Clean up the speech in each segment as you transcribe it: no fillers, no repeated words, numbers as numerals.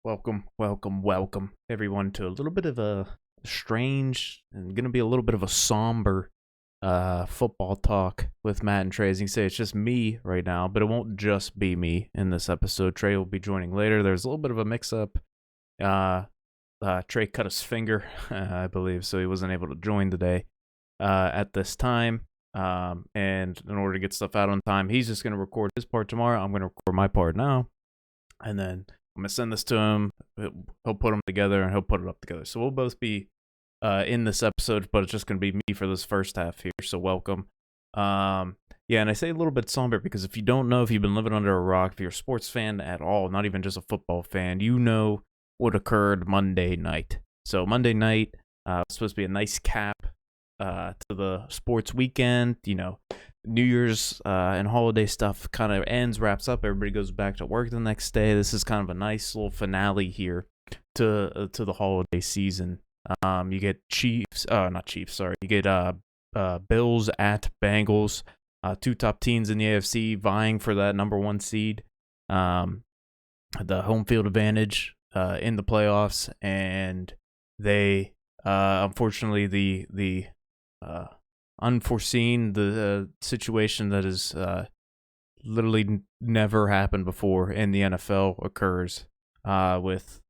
Welcome, everyone, to a little bit of a strange and gonna be a little bit of a somber football talk with Matt and Trey. As you can say, it's just me right now, but it won't just be me in this episode. Trey will be joining later. There's a little bit of a mix-up. Uh, Trey cut his finger, I believe, so he wasn't able to join today at this time. And in order to get stuff out on time, he's just gonna record his part tomorrow. I'm gonna record my part now, and then I'm gonna send this to him. He'll put them together and he'll put it up together. So we'll both be in this episode, but it's just gonna be me for this first half here. So welcome. Yeah, and I say a little bit somber because if you don't know, if you've been living under a rock, if you're a sports fan at all, not even just a football fan, you know what occurred Monday night. So Monday night was supposed to be a nice cap to the sports weekend. You know, New Year's and holiday stuff kind of wraps up. Everybody goes back to work the next day. This is kind of a nice little finale here to the holiday season. You get not Chiefs, sorry. You get Bills at Bengals, two top teams in the AFC vying for that number one seed. The home field advantage in the playoffs, and they unfortunately the unforeseen, the situation that has literally never happened before in the NFL occurs with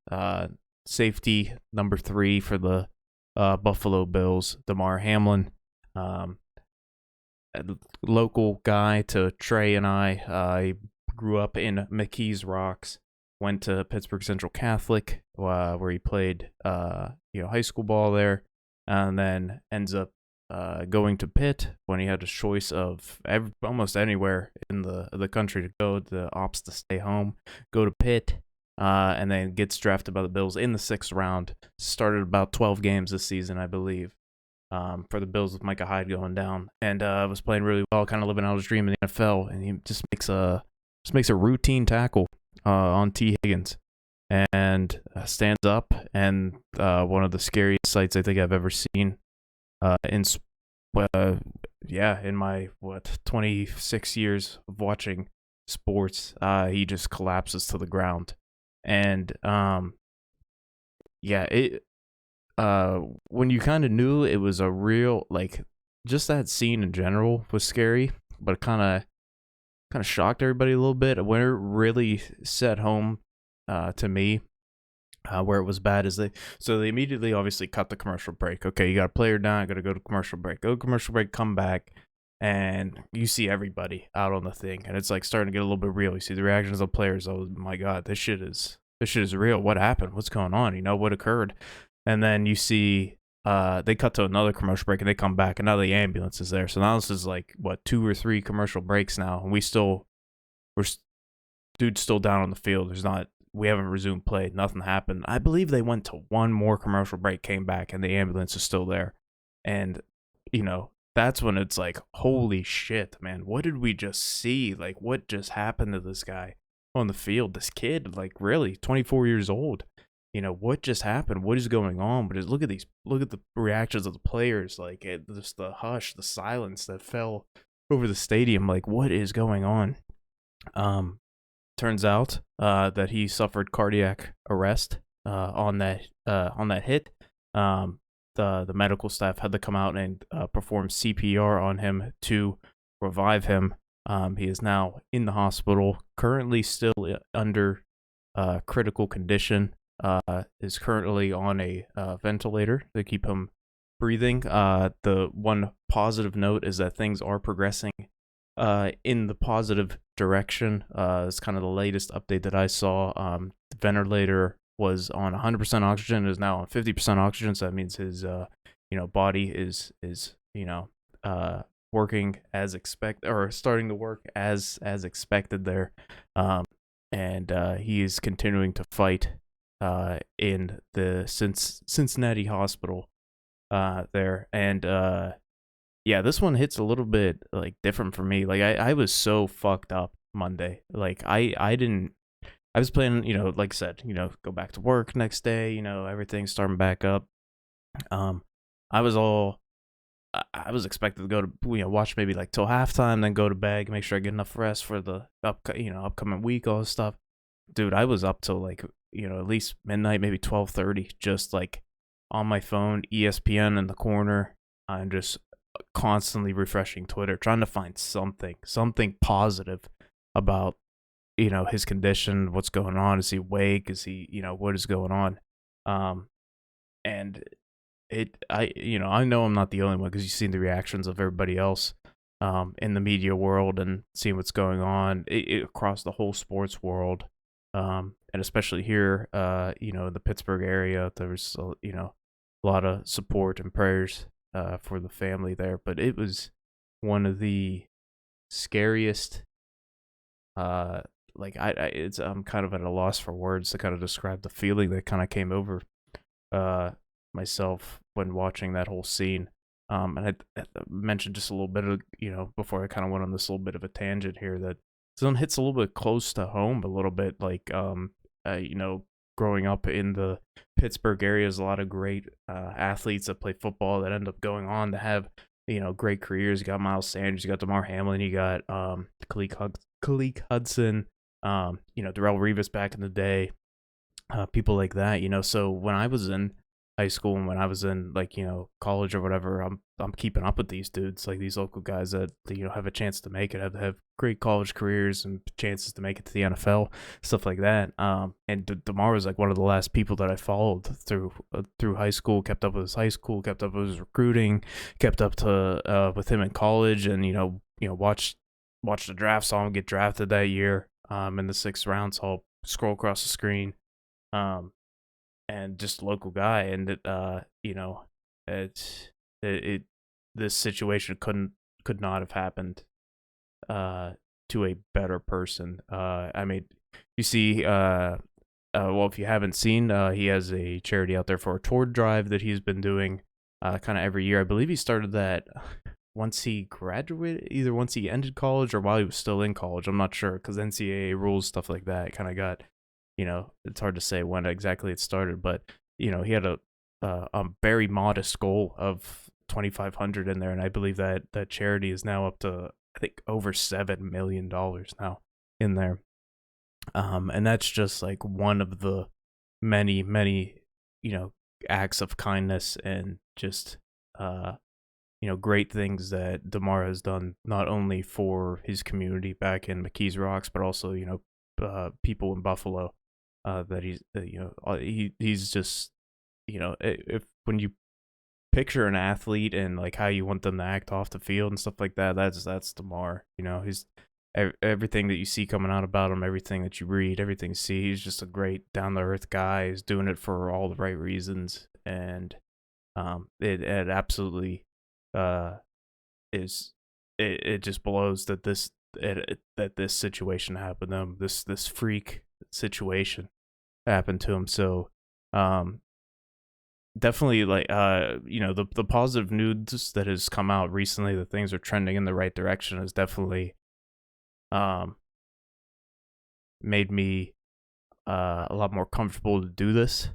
safety number 3 for the Buffalo Bills, Damar Hamlin, a local guy to Trey and I. I grew up in McKees Rocks, went to Pittsburgh Central Catholic, where he played high school ball there, and then ends up going to Pitt when he had a choice of almost anywhere in the country to go. The opts to stay home, go to Pitt, and then gets drafted by the Bills in the 6th round. Started about 12 games this season, I believe, for the Bills with Micah Hyde going down, and was playing really well, kind of living out his dream in the NFL. And he just makes a routine tackle on T. Higgins, and stands up, and one of the scariest sights I think I've ever seen in my 26 years of watching sports. He just collapses to the ground, and when you kind of knew it was a real, like, just that scene in general was scary, but kind of shocked everybody a little bit. When it really set home to me, where it was bad is they immediately obviously cut the commercial break. Okay, you got a player down, got to go to commercial break. Go to commercial break, come back, and you see everybody out on the thing, and it's like starting to get a little bit real. You see the reactions of players. Oh my God, this shit is real. What happened? What's going on? You know what occurred? And then you see they cut to another commercial break, and they come back, and now the ambulance is there. So now this is like 2 or 3 commercial breaks now, and dude's still down on the field. We haven't resumed play. Nothing happened. I believe they went to one more commercial break, came back, and the ambulance is still there. And, that's when it's like, holy shit, man. What did we just see? Like, what just happened to this guy on the field? This kid, like, really, 24 years old. What just happened? What is going on? But look at the reactions of the players. Like, just the hush, the silence that fell over the stadium. Like, what is going on? Turns out that he suffered cardiac arrest on that hit. The medical staff had to come out and perform CPR on him to revive him. He is now in the hospital, currently still under critical condition. Is currently on a ventilator to keep him breathing. The one positive note is that things are progressing in the positive direction. It's kind of the latest update that I saw. The ventilator was on 100% oxygen, is now on 50% oxygen. So that means his body is working as expected, or starting to work as expected there. And he is continuing to fight in the Cincinnati hospital there. And this one hits a little bit like different for me. Like I was so fucked up Monday. Like I was planning, like I said, go back to work next day, everything's starting back up. I was expected to go to, watch maybe like till halftime, then go to bed, make sure I get enough rest for the upcoming week, all this stuff. Dude, I was up till like at least midnight, maybe 12:30, just like on my phone, ESPN in the corner. I'm just constantly refreshing Twitter, trying to find something positive about his condition, what's going on. Is he awake? Is he, what is going on? Um, and I know I'm not the only one because you've seen the reactions of everybody else in the media world and seeing what's going on across the whole sports world, and especially here, in the Pittsburgh area. There's a lot of support and prayers for the family there, but it was one of the scariest. Like I'm kind of at a loss for words to kind of describe the feeling that kind of came over uh myself when watching that whole scene. And I mentioned just a little bit of, before I kind of went on this little bit of a tangent here, that something hits a little bit close to home, a little bit like, growing up in the Pittsburgh area, there's a lot of great athletes that play football that end up going on to have, great careers. You got Miles Sanders, you got DeMar Hamlin, you got Khaleke Hudson, Darrelle Revis back in the day, people like that, So when I was in high school and when I was in college or whatever, I'm keeping up with these dudes, like these local guys that have a chance to make it, have great college careers and chances to make it to the NFL, stuff like that. And DeMar was like one of the last people that I followed through high school, kept up with his high school, kept up with his recruiting, kept up to with him in college, and watched the draft, saw him get drafted that year in the 6th round. So I'll scroll across the screen. And just a local guy, and it this situation could not have happened to a better person. I mean, you see, well, if you haven't seen, he has a charity out there for a tour drive that he's been doing kind of every year. I believe he started that once he graduated, either once he ended college or while he was still in college. I'm not sure, because NCAA rules, stuff like that, kind of got, it's hard to say when exactly it started, but he had a very modest goal of 2,500 in there, and I believe that charity is now up to, I think, over $7 million now in there. And that's just like one of the many acts of kindness and just great things that DeMar has done, not only for his community back in McKees Rocks, but also people in Buffalo. That he's just, if when you picture an athlete and like how you want them to act off the field and stuff like that, that's DeMar. He's everything that you see coming out about him, everything that you read, everything you see. He's just a great down to earth guy. He's doing it for all the right reasons, and it absolutely is. It just blows that this situation happened to him. This freak situation happened to him. So definitely, like, the positive news that has come out recently, that things are trending in the right direction, has definitely made me a lot more comfortable to do this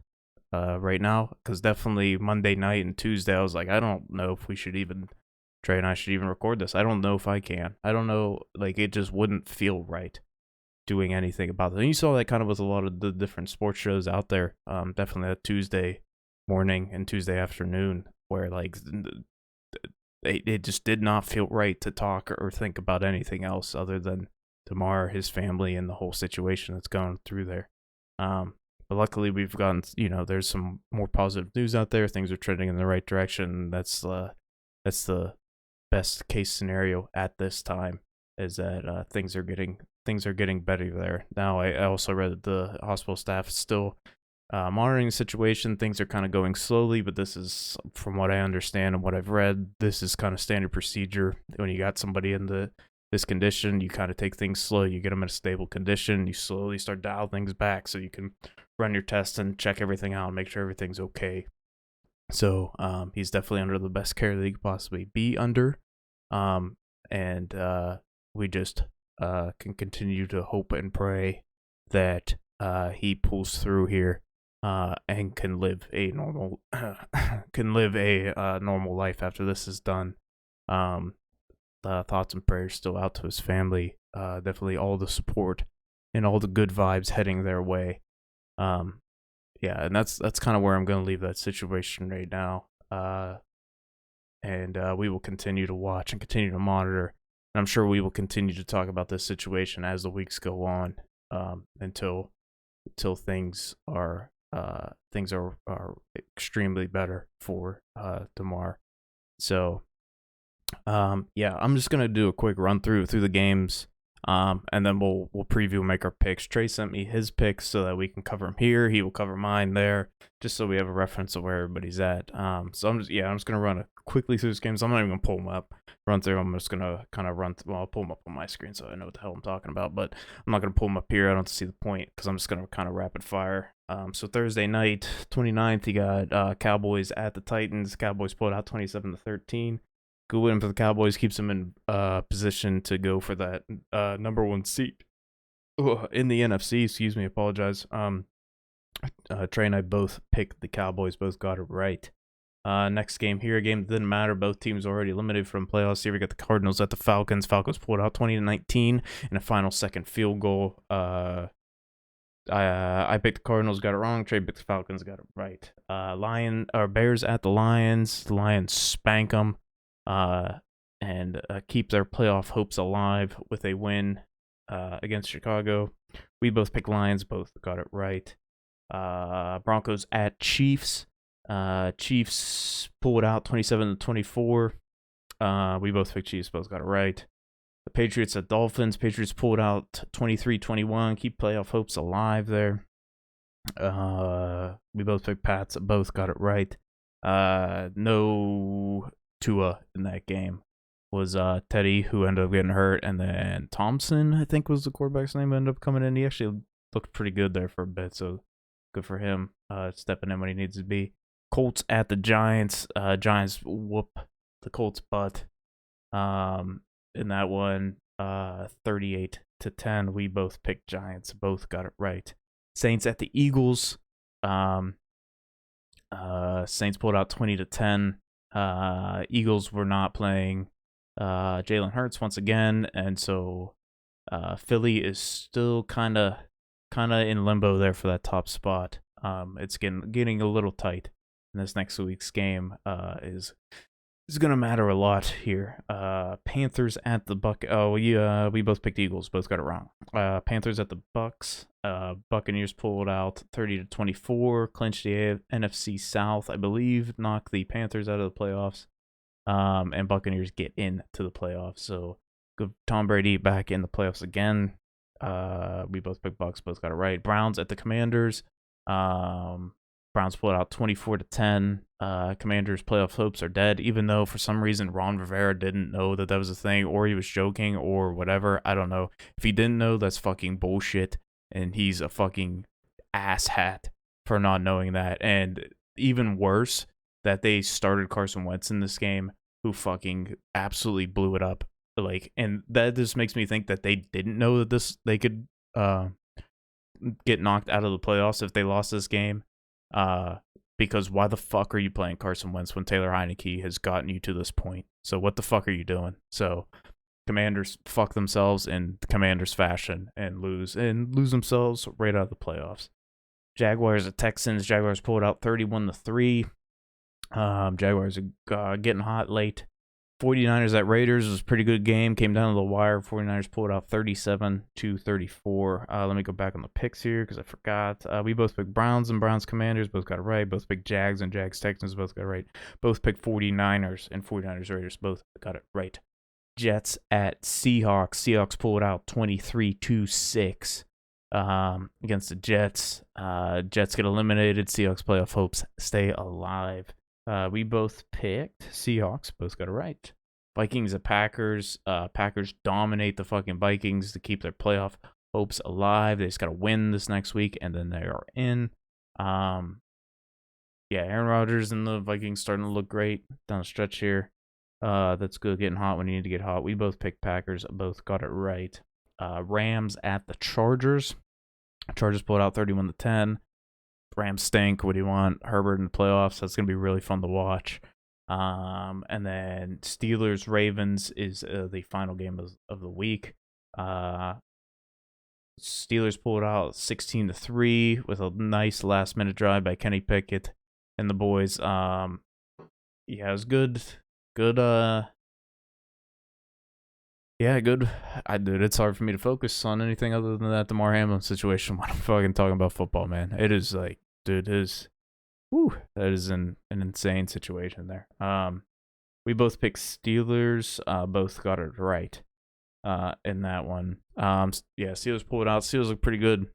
right now, because definitely Monday night and Tuesday I was like, I don't know if Trey and I should even record this. I don't know if I can. I don't know, like, it just wouldn't feel right doing anything about it. And you saw that kind of with a lot of the different sports shows out there. Definitely that Tuesday morning and Tuesday afternoon, where like it just did not feel right to talk or think about anything else other than DeMar, his family, and the whole situation that's going through there. But luckily we've gotten, there's some more positive news out there. Things are trending in the right direction. That's the best case scenario at this time, is that things are getting better there. Now, I also read that the hospital staff is still monitoring the situation. Things are kind of going slowly, but this is, from what I understand and what I've read, this is kind of standard procedure. When you got somebody in this condition, you kind of take things slow. You get them in a stable condition. You slowly start dial things back so you can run your tests and check everything out and make sure everything's okay. So he's definitely under the best care that he could possibly be under. And we just can continue to hope and pray that he pulls through here and can live a normal normal life after this is done. Thoughts and prayers still out to his family. Definitely all the support and all the good vibes heading their way. Yeah, and that's kind of where I'm going to leave that situation right now. And we will continue to watch and continue to monitor. And I'm sure we will continue to talk about this situation as the weeks go on, until things are extremely better for Damar. So yeah, I'm just gonna do a quick run through the games, and then we'll preview, make our picks. Trey sent me his picks so that we can cover them here. He will cover mine there, just so we have a reference of where everybody's at. So I'm just gonna run quickly through these games. I'm not even gonna pull them up, run through. I'm just gonna kind of run. Well, I'll pull them up on my screen so I know what the hell I'm talking about. But I'm not gonna pull them up here. I don't see the point because I'm just gonna kind of rapid fire. So Thursday night, 29th, you got Cowboys at the Titans. Cowboys pulled out 27-13. Good win for the Cowboys, keeps them in position to go for that number one seat in the NFC. Excuse me, apologize. Trey and I both picked the Cowboys, both got it right. Next game here, a game that didn't matter. Both teams already eliminated from playoffs. Here we got the Cardinals at the Falcons. Falcons pulled out 20-19 in a final second field goal. I picked the Cardinals, got it wrong. Trey picked the Falcons, got it right. Bears at the Lions. The Lions spank them. And keep their playoff hopes alive with a win against Chicago. We both picked Lions, both got it right. Broncos at Chiefs. Chiefs pulled out 27-24. We both picked Chiefs, both got it right. The Patriots at Dolphins. Patriots pulled out 23-21. Keep playoff hopes alive there. We both picked Pats, both got it right. No Tua in that game. Was Teddy, who ended up getting hurt, and then Thompson, I think was the quarterback's name, ended up coming in. He actually looked pretty good there for a bit, so good for him, stepping in when he needs to be. Colts at the Giants. Giants whoop the Colts' butt in that one, 38-10. We both picked Giants, both got it right. Saints at the Eagles. Saints pulled out 20-10. Eagles were not playing Jalen Hurts once again, and so Philly is still kind of in limbo there for that top spot. It's getting a little tight. And this next week's game is gonna matter a lot here. Panthers at the Buck. Oh, we both picked Eagles, both got it wrong. Panthers at the Bucks. Buccaneers pulled out 30-24, clinched the NFC South, I believe, knocked the Panthers out of the playoffs. And Buccaneers get into the playoffs. So good, Tom Brady back in the playoffs again. We both picked Bucks, both got it right. Browns at the Commanders. Browns pulled out 24-10. Commanders' playoff hopes are dead, even though for some reason Ron Rivera didn't know that was a thing, or he was joking, or whatever. I don't know. If he didn't know, that's fucking bullshit, and he's a fucking asshat for not knowing that. And even worse, that they started Carson Wentz in this game, who fucking absolutely blew it up. And that just makes me think that they didn't know that they could get knocked out of the playoffs if they lost this game. Because why the fuck are you playing Carson Wentz when Taylor Heineke has gotten you to this point? So what the fuck are you doing? So Commanders fuck themselves in Commanders fashion and lose themselves right out of the playoffs. Jaguars at Texans. Jaguars pulled out 31-3. Jaguars are getting hot late. 49ers at Raiders was a pretty good game. Came down to the wire. 49ers pulled out 37-34. Let me go back on the picks here because I forgot. We both picked Browns and Browns Commanders. Both got it right. Both picked Jags and Jags Texans. Both got it right. Both picked 49ers and 49ers Raiders. Both got it right. Jets at Seahawks. Seahawks pulled out 23-6 against the Jets. Jets get eliminated. Seahawks playoff hopes stay alive. We both picked Seahawks. Both got it right. Vikings at Packers. Packers dominate the fucking Vikings to keep their playoff hopes alive. They just got to win this next week, and then they are in. Yeah, Aaron Rodgers and the Vikings starting to look great down the stretch here. That's good. Getting hot when you need to get hot. We both picked Packers. Both got it right. Rams at the Chargers. Chargers pulled out 31-10. Rams stink. What do you want? Herbert in the playoffs. That's going to be really fun to watch. And then Steelers-Ravens is the final game of the week. Steelers pulled out 16-3 with a nice last minute drive by Kenny Pickett and the boys. Yeah, it was good. Good. Yeah, good. Dude, it's hard for me to focus on anything other than that Damar Hamlin situation when I'm fucking talking about football, man. It is like, dude, it is. Whew, that is an insane situation there. We both picked Steelers. Both got it right. In that one. Yeah, Steelers pulled out. Steelers look pretty good.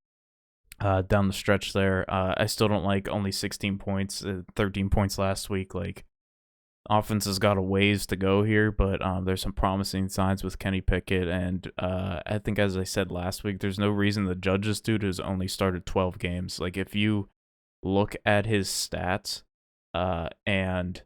Down the stretch there. I still don't like only 16 points, 13 points last week. Like, offense has got a ways to go here, but there's some promising signs with Kenny Pickett. And I think, as I said last week, there's no reason to judge this dude who's only started 12 games. Like, if you look at his stats and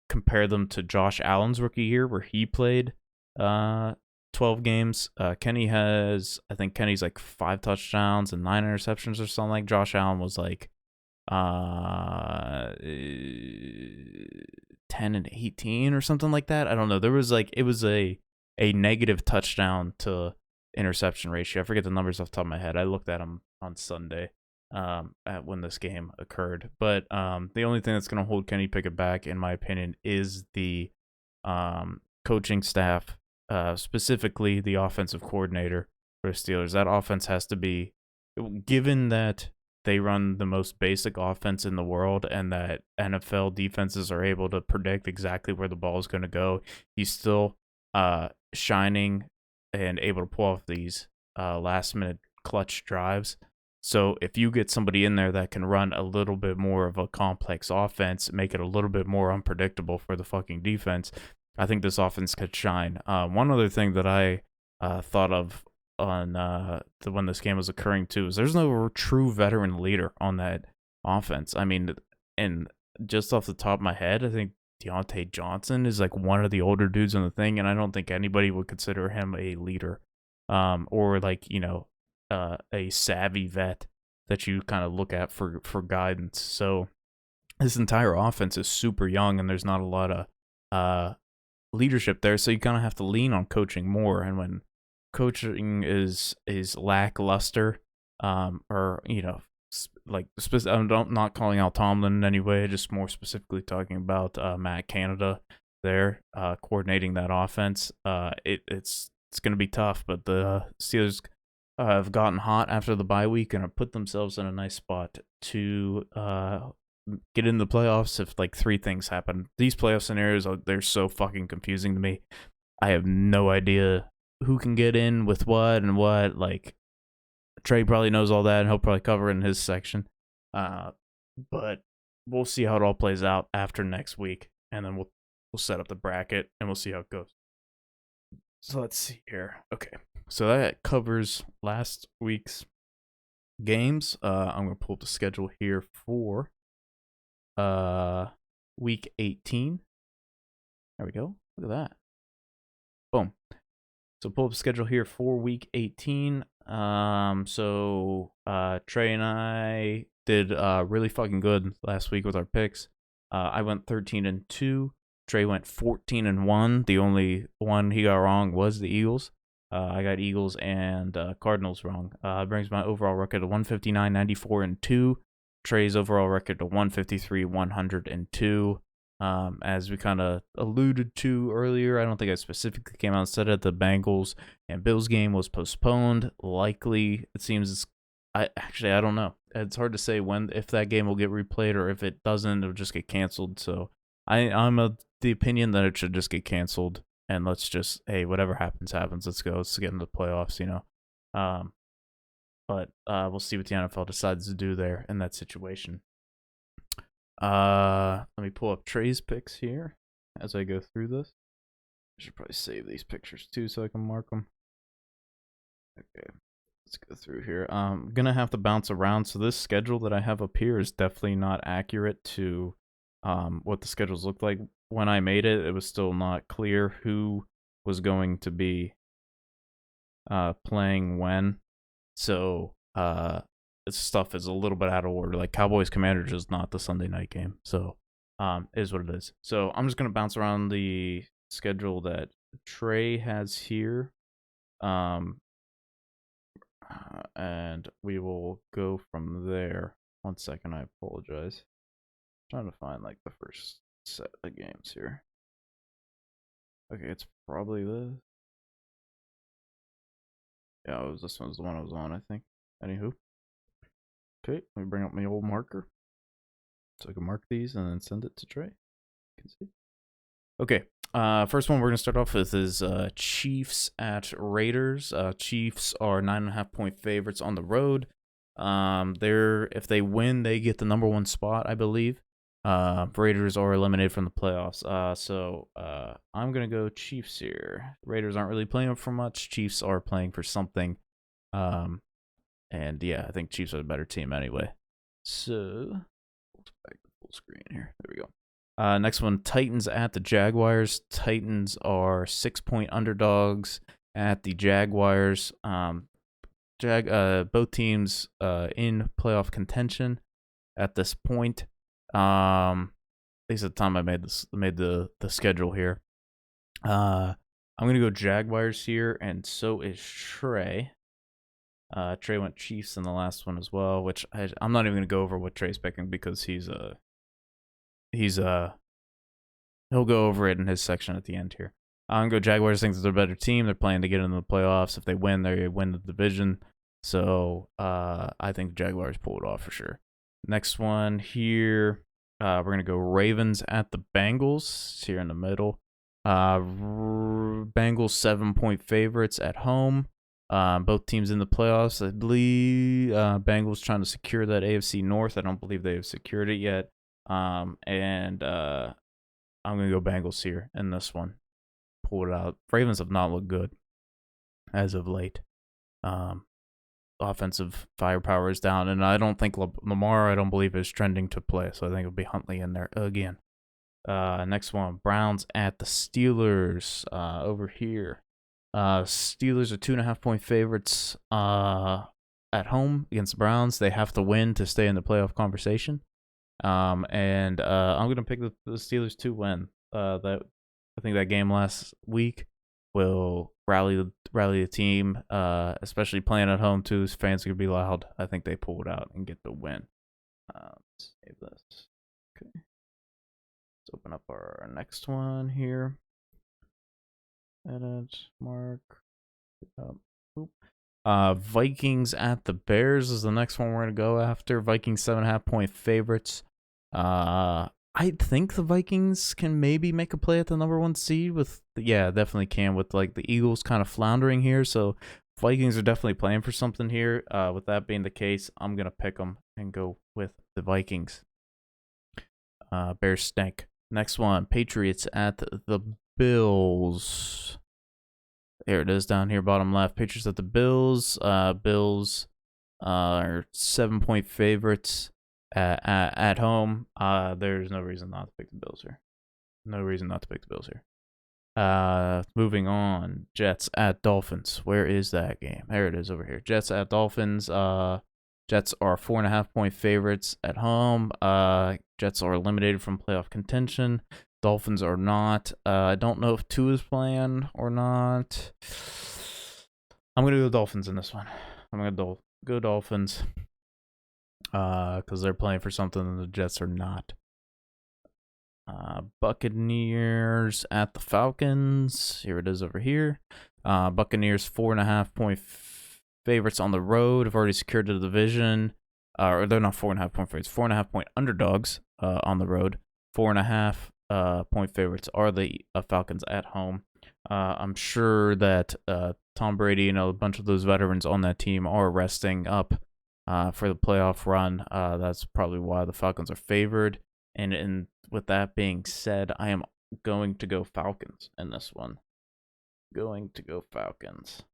compare them to Josh Allen's rookie year, where he played 12 games, I think Kenny's like 5 touchdowns and 9 interceptions or something. Like, Josh Allen was like 10 and 18 or something like that. I don't know. There was like, it was a negative touchdown to interception ratio. I forget the numbers off the top of my head. I looked at them on Sunday at when this game occurred. But the only thing that's going to hold Kenny Pickett back, in my opinion, is the coaching staff, specifically the offensive coordinator for the Steelers. That offense has to be, given that they run the most basic offense in the world and that NFL defenses are able to predict exactly where the ball is going to go, he's still shining and able to pull off these last-minute clutch drives. So if you get somebody in there that can run a little bit more of a complex offense, make it a little bit more unpredictable for the fucking defense, I think this offense could shine. One other thing that I thought of on when this game was occurring too is there's no true veteran leader on that offense. I mean, and just off the top of my head, I think Deontay Johnson is like one of the older dudes on the thing, and I don't think anybody would consider him a leader, or like, a savvy vet that you kind of look at for guidance. So this entire offense is super young, and there's not a lot of leadership there, so you kind of have to lean on coaching more. And when coaching is lackluster, or I'm not calling out Tomlin in any way, just more specifically talking about Matt Canada there, coordinating that offense. It's going to be tough, but the Steelers have gotten hot after the bye week and have put themselves in a nice spot to get in the playoffs if like 3 things happen. These playoff scenarios, they're so fucking confusing to me. I have no idea who can get in with what and what. Like, Trey probably knows all that, and he'll probably cover it in his section. But we'll see how it all plays out after next week, and then we'll set up the bracket and we'll see how it goes. So let's see here. Okay, so that covers last week's games. I'm gonna pull up the schedule here for week 18. There we go. Look at that. Boom. So pull up the schedule here for week 18. So Trey and I did really fucking good last week with our picks. I went 13-2. Trey went 14-1. The only one he got wrong was the Eagles. I got Eagles and Cardinals wrong. Brings my overall record to 159, 94-2. Trey's overall record to 153, 102. As we kind of alluded to earlier, I don't think I specifically came out and said it. The Bengals and Bills game was postponed. Likely, it seems. I don't know. It's hard to say if that game will get replayed, or if it doesn't, it'll just get canceled. So I'm of the opinion that it should just get canceled, and let's just, hey, whatever happens, happens. Let's go. Let's get into the playoffs, But we'll see what the NFL decides to do there in that situation. Let me pull up Trey's picks here as I go through this. I should probably save these pictures too so I can mark them. Okay, let's go through here. I'm gonna have to bounce around, so this schedule that I have up here is definitely not accurate to what the schedules looked like when I made it. It was still not clear who was going to be playing when, so this stuff is a little bit out of order. Like, Cowboys Commanders is not the Sunday night game, so is what it is. So I'm just gonna bounce around the schedule that Trey has here. And we will go from there. 1 second, I apologize. I'm trying to find like the first set of games here. Okay, it's probably this. Yeah, this one's the one I was on, I think. Anywho. Okay, let me bring up my old marker. So I can mark these and then send it to Trey. You can see. Okay, first one we're going to start off with is Chiefs at Raiders. Chiefs are 9.5-point favorites on the road. If they win, they get the #1 spot, I believe. Raiders are eliminated from the playoffs. So I'm gonna go Chiefs here. Raiders aren't really playing for much. Chiefs are playing for something. And yeah, I think Chiefs are the better team anyway. So back to full screen here. There we go. Next one, Titans at the Jaguars. Titans are 6-point underdogs at the Jaguars. Both teams in playoff contention at this point. At least at the time I made the schedule here. I'm gonna go Jaguars here, and so is Trey. Trey went Chiefs in the last one as well, which I'm not even gonna go over what Trey's picking because he'll go over it in his section at the end here. I'm gonna go Jaguars. Think they're a better team. They're playing to get into the playoffs. If they win, they win the division. So I think the Jaguars pull it off for sure. Next one here, we're gonna go Ravens at the Bengals. It's here in the middle. Bengals 7-point favorites at home. Both teams in the playoffs. I believe Bengals trying to secure that AFC North. I don't believe they have secured it yet. I'm gonna go Bengals here in this one. Pull it out. Ravens have not looked good as of late. Offensive firepower is down, and I don't think Lamar, I don't believe, is trending to play, so I think it'll be Huntley in there again. Next one, Browns at the Steelers over here. Steelers are 2.5-point favorites at home against the Browns. They have to win to stay in the playoff conversation. I'm going to pick the Steelers to win. I think that game last week will rally the team, especially playing at home too. Fans are gonna be loud. I think they pull it out and get the win. Let's save this. Okay, let's open up our next one here. Edit, mark. Vikings at the Bears is the next one we're gonna go after. Vikings 7.5-point favorites. I think the Vikings can maybe make a play at the #1 seed definitely can with like the Eagles kind of floundering here. So Vikings are definitely playing for something here. With that being the case, I'm going to pick them and go with the Vikings. Bears stink. Next one, Patriots at the Bills. There it is down here, bottom left. Patriots at the Bills. Bills are 7-point favorites. At home, there's no reason not to pick the Bills here. Moving on, Jets at Dolphins. Where is that game? There it is over here. Jets at Dolphins. Jets are 4.5-point favorites at home. Jets are eliminated from playoff contention. Dolphins are not. I don't know if Tua is playing or not. I'm gonna go Dolphins in this one. I'm gonna go Dolphins. Because they're playing for something and the Jets are not. Buccaneers at the Falcons. Here it is over here. Buccaneers 4.5-point favorites on the road. Have already secured the division. Or they're not 4.5-point favorites. 4.5-point underdogs on the road. 4.5-point favorites are the Falcons at home. I'm sure that Tom Brady and a bunch of those veterans on that team are resting up for the playoff run. That's probably why the Falcons are favored. And with that being said, I am going to go Falcons in this one. Going to go Falcons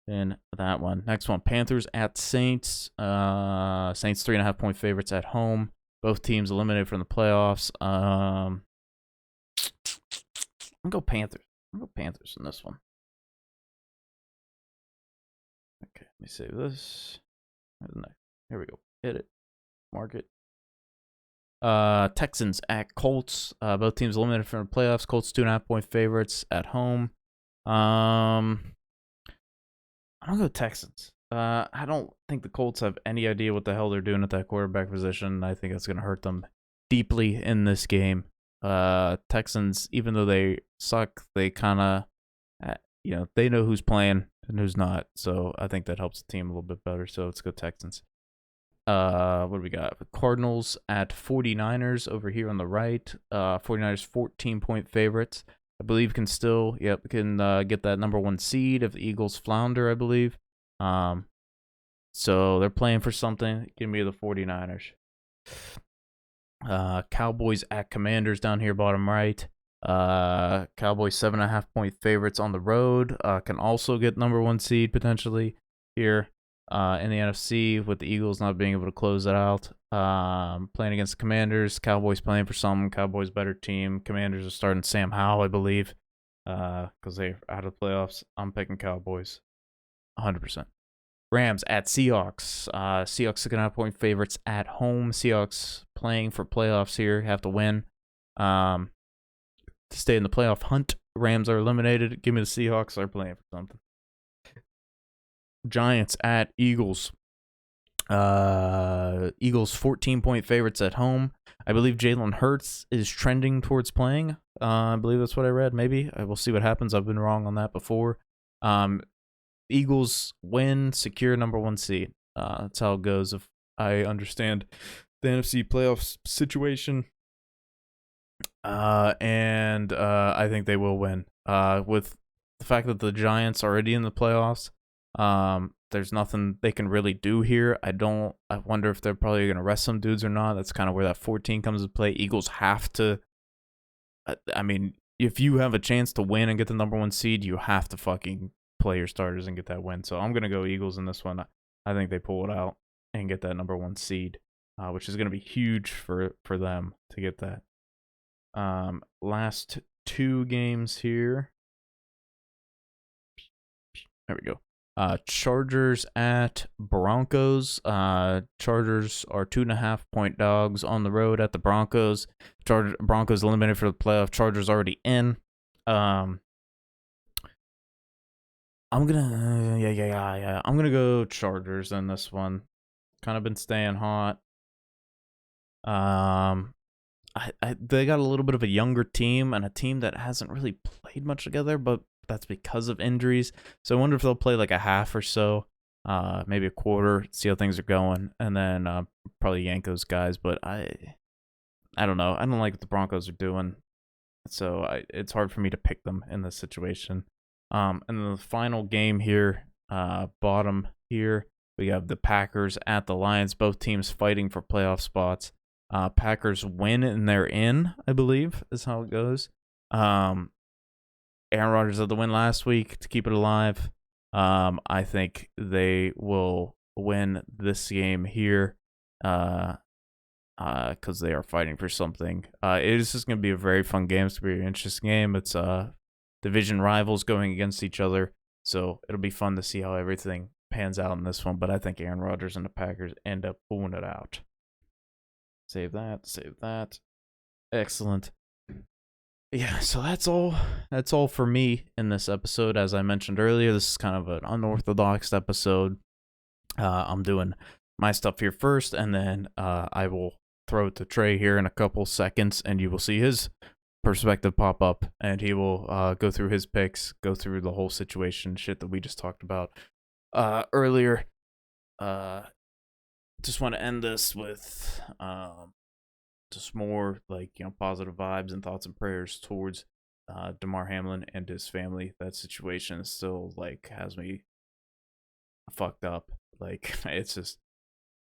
in that one. Next one, Panthers at Saints. Saints 3.5-point favorites at home. Both teams eliminated from the playoffs. I'm gonna go Panthers. I'm gonna go Panthers in this one. Okay, let me save this. Here we go. Hit it. Mark it. Texans at Colts. Both teams eliminated from the playoffs. Colts 2.5-point favorites at home. I'm gonna go Texans. I don't think the Colts have any idea what the hell they're doing at that quarterback position. I think it's going to hurt them deeply in this game. Texans, even though they suck, they kind of, they know who's playing and who's not. So I think that helps the team a little bit better. So let's go Texans. What do we got? The Cardinals at 49ers over here on the right. 49ers 14-point favorites. I believe can still, get that number 1 seed if the Eagles flounder, I believe. So they're playing for something. Give me the 49ers. Cowboys at Commanders down here, bottom right. Cowboys 7.5-point favorites on the road. Can also get number 1 seed potentially here. In the NFC with the Eagles not being able to close it out. Playing against the Commanders. Cowboys playing for something. Cowboys better team. Commanders are starting Sam Howell, I believe. Because they're out of the playoffs. I'm picking Cowboys. 100%. Rams at Seahawks. Seahawks 6.5-point favorites at home. Seahawks playing for playoffs here. Have to win. To stay in the playoff hunt. Rams are eliminated. Give me the Seahawks. They're playing for something. Giants at Eagles. Eagles 14-point favorites at home. I believe Jalen Hurts is trending towards playing. I believe that's what I read. Maybe I will see what happens. I've been wrong on that before. Eagles win, secure number 1 seed. That's how it goes. If I understand the NFC playoffs situation. And I think they will win. With the fact that the Giants are already in the playoffs. There's nothing they can really do here. I wonder if they're probably going to rest some dudes or not. That's kind of where that 14 comes into play. Eagles have to, if you have a chance to win and get the number 1 seed, you have to fucking play your starters and get that win. So I'm going to go Eagles in this one. I think they pull it out and get that number 1 seed, which is going to be huge for them to get that. Last 2 games here. There we go. Chargers at Broncos. Chargers are 2.5-point dogs on the road at the Broncos. Broncos eliminated for the playoff. Chargers already in. I'm gonna I'm gonna go Chargers in this one. Kind of been staying hot. They got a little bit of a younger team and a team that hasn't really played much together, but that's because of injuries. So I wonder if they'll play like a half or so, maybe a quarter, see how things are going, and then probably yank those guys. But I don't know. I don't like what the Broncos are doing, so it's hard for me to pick them in this situation. And then the final game here, bottom here, we have the Packers at the Lions. Both teams fighting for playoff spots. Packers win and they're in, I believe, is how it goes. Aaron Rodgers had the win last week to keep it alive. I think they will win this game here because they are fighting for something. It is just going to be a very fun game. It's going to be an interesting game. It's division rivals going against each other, so it'll be fun to see how everything pans out in this one. But I think Aaron Rodgers and the Packers end up pulling it out. Save that. Excellent. Yeah, so that's all for me in this episode. As I mentioned earlier, this is kind of an unorthodox episode. I'm doing my stuff here first, and then I will throw it to Trey here in a couple seconds, and you will see his perspective pop up, and he will go through his picks, go through the whole situation, shit that we just talked about earlier. Just want to end this with just more positive vibes and thoughts and prayers towards Damar Hamlin and his family. That situation still has me fucked up. It's just,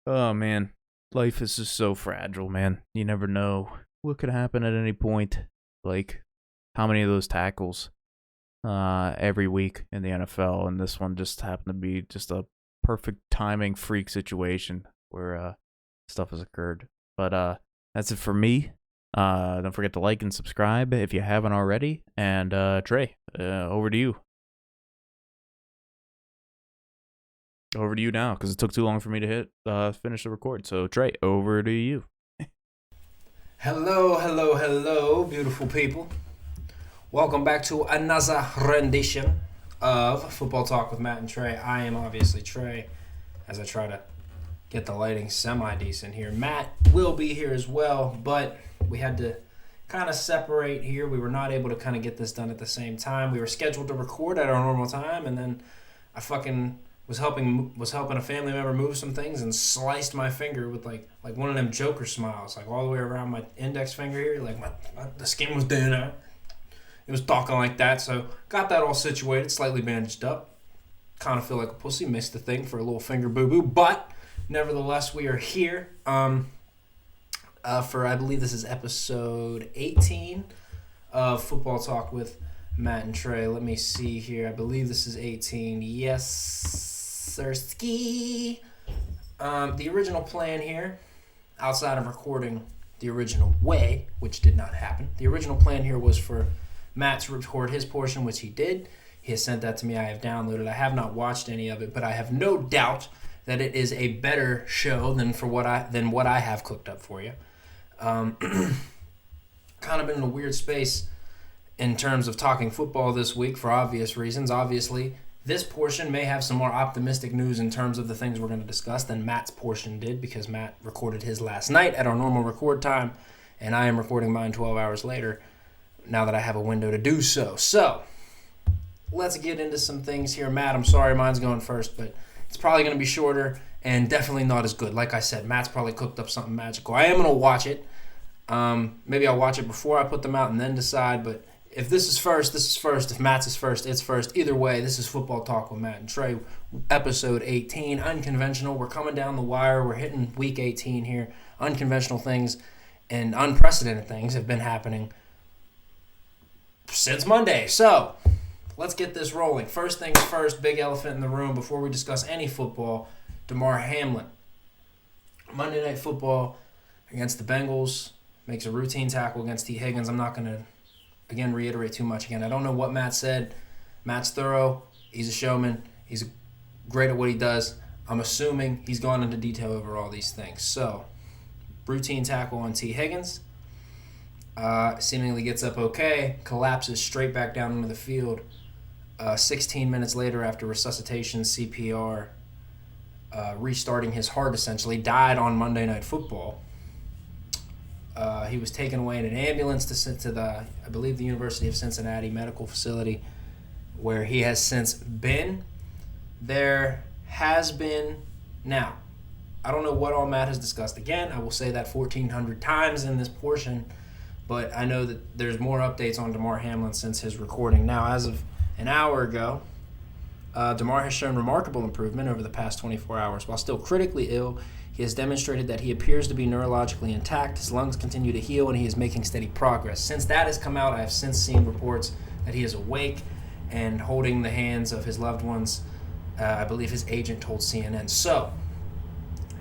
oh man, life is just so fragile, man. You never know what could happen at any point. How many of those tackles every week in the NFL, and this one just happened to be just a perfect timing freak situation where stuff has occurred. But that's it for me. Don't forget to like and subscribe if you haven't already. And Trey, over to you. Over to you now, because it took too long for me to hit finish the record. So Trey, over to you. Hello, beautiful people. Welcome back to another rendition of Football Talk with Matt and Trey. I am obviously Trey. as I try to get the lighting semi-decent here. Matt will be here as well, but we had to kind of separate here. We were not able to kind of get this done at the same time. We were scheduled to record at our normal time, and then I fucking was helping a family member move some things and sliced my finger with like one of them Joker smiles, like all the way around my index finger here. Like the skin was doing it. It was talking like that, so got that all situated, slightly bandaged up. Kind of feel like a pussy, missed the thing for a little finger boo-boo, but nevertheless, we are here for, I believe this is episode 18 of Football Talk with Matt and Trey. Let me see here. I believe this is 18. Yes, sir. Ski. The original plan here, outside of recording the original way, which did not happen, the original plan here was for Matt to record his portion, which he did. He has sent that to me. I have downloaded. I have not watched any of it, but I have no doubt that it is a better show than what I have cooked up for you. Kind of been in a weird space in terms of talking football this week for obvious reasons. Obviously, this portion may have some more optimistic news in terms of the things we're going to discuss than Matt's portion did, because Matt recorded his last night at our normal record time, and I am recording mine 12 hours later now that I have a window to do so. So, let's get into some things here. Matt, I'm sorry mine's going first, but it's probably going to be shorter and definitely not as good. Like I said, Matt's probably cooked up something magical. I am going to watch it. Maybe I'll watch it before I put them out and then decide, but if this is first, this is first. If Matt's is first, it's first. Either way, this is Football Talk with Matt and Trey, episode 18, unconventional. We're coming down the wire. We're hitting week 18 here. Unconventional things and unprecedented things have been happening since Monday. So, let's get this rolling. First things first, big elephant in the room before we discuss any football, Damar Hamlin. Monday Night Football against the Bengals, makes a routine tackle against T. Higgins. I'm not going to, again, reiterate too much again. I don't know what Matt said. Matt's thorough. He's a showman. He's great at what he does. I'm assuming he's gone into detail over all these things. So, routine tackle on T. Higgins. Seemingly gets up okay, collapses straight back down into the field. 16 minutes later, after resuscitation, CPR, restarting his heart essentially, died on Monday Night Football. He was taken away in an ambulance to the, I believe, the University of Cincinnati medical facility, where he has since been. There has been, now, I don't know what all Matt has discussed. Again, I will say that 1,400 times in this portion, but I know that there's more updates on Damar Hamlin since his recording. Now, as of an hour ago, Damar has shown remarkable improvement over the past 24 hours. While still critically ill, he has demonstrated that he appears to be neurologically intact. His lungs continue to heal, and he is making steady progress. Since that has come out, I have since seen reports that he is awake and holding the hands of his loved ones. I believe his agent told CNN. So,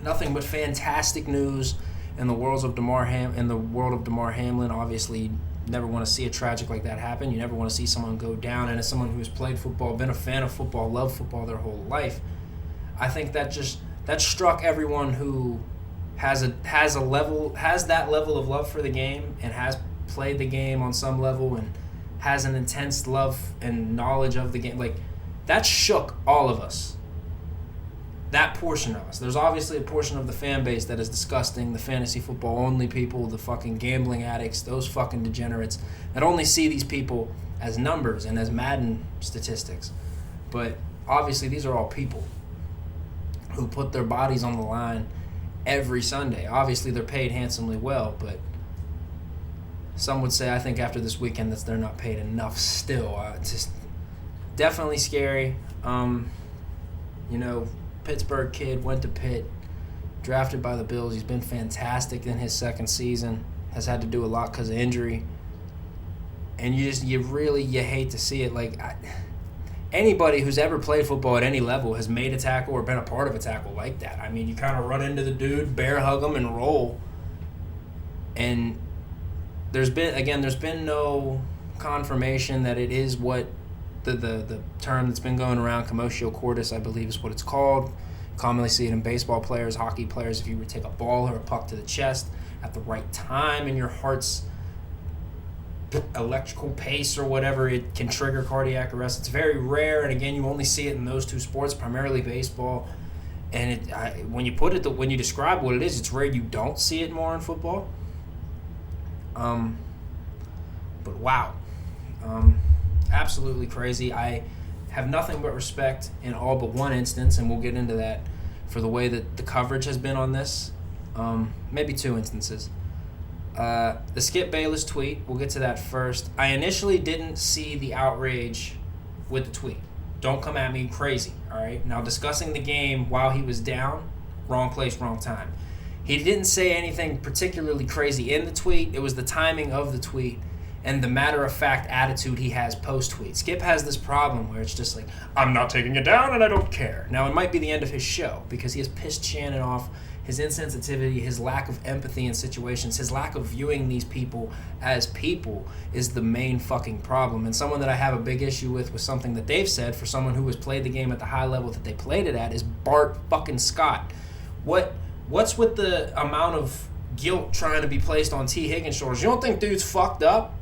nothing but fantastic news in the world of Damar Hamlin. Obviously, you never want to see a tragic like that happen. You never want to see someone go down. And as someone who has played football, been a fan of football, loved football their whole life, I think that struck everyone who has that level of love for the game and has played the game on some level and has an intense love and knowledge of the game. Like, that shook all of us. That portion of us. There's obviously a portion of the fan base that is disgusting, the fantasy football only people, the fucking gambling addicts, those fucking degenerates that only see these people as numbers and as Madden statistics. But obviously these are all people who put their bodies on the line every Sunday. Obviously they're paid handsomely well, but some would say, I think after this weekend, that they're not paid enough still. It's just definitely scary. Pittsburgh kid, went to Pitt, drafted by the Bills. He's been fantastic in his second season. Has had to do a lot because of injury. And you hate to see it. Like, anybody who's ever played football at any level has made a tackle or been a part of a tackle like that. I mean, you kind of run into the dude, bear hug him, and roll. And there's been no confirmation that it is what the term that's been going around, commotio cordis, I believe is what it's called. Commonly see it in baseball players, hockey players. If you would take a ball or a puck to the chest at the right time in your heart's electrical pace or whatever, it can trigger cardiac arrest. It's very rare, and again, you only see it in those two sports, primarily baseball And when you describe what it is, it's rare you don't see it more in football. But wow, absolutely crazy. I have nothing but respect in all but one instance, and we'll get into that, for the way that the coverage has been on this. Maybe two instances. The Skip Bayless tweet, we'll get to that first. I initially didn't see the outrage with the tweet. Don't come at me crazy, all right? Now, discussing the game while he was down, wrong place, wrong time. He didn't say anything particularly crazy in the tweet. It was the timing of the tweet and the matter-of-fact attitude he has post-tweet. Skip has this problem where it's just like, I'm not taking it down and I don't care. Now, it might be the end of his show because he has pissed Shannon off. His insensitivity, his lack of empathy in situations, his lack of viewing these people as people is the main fucking problem. And someone that I have a big issue with something that they've said, for someone who has played the game at the high level that they played it at, is Bart fucking Scott. What's with the amount of guilt trying to be placed on T. Higgins' shoulders? You don't think dude's fucked up?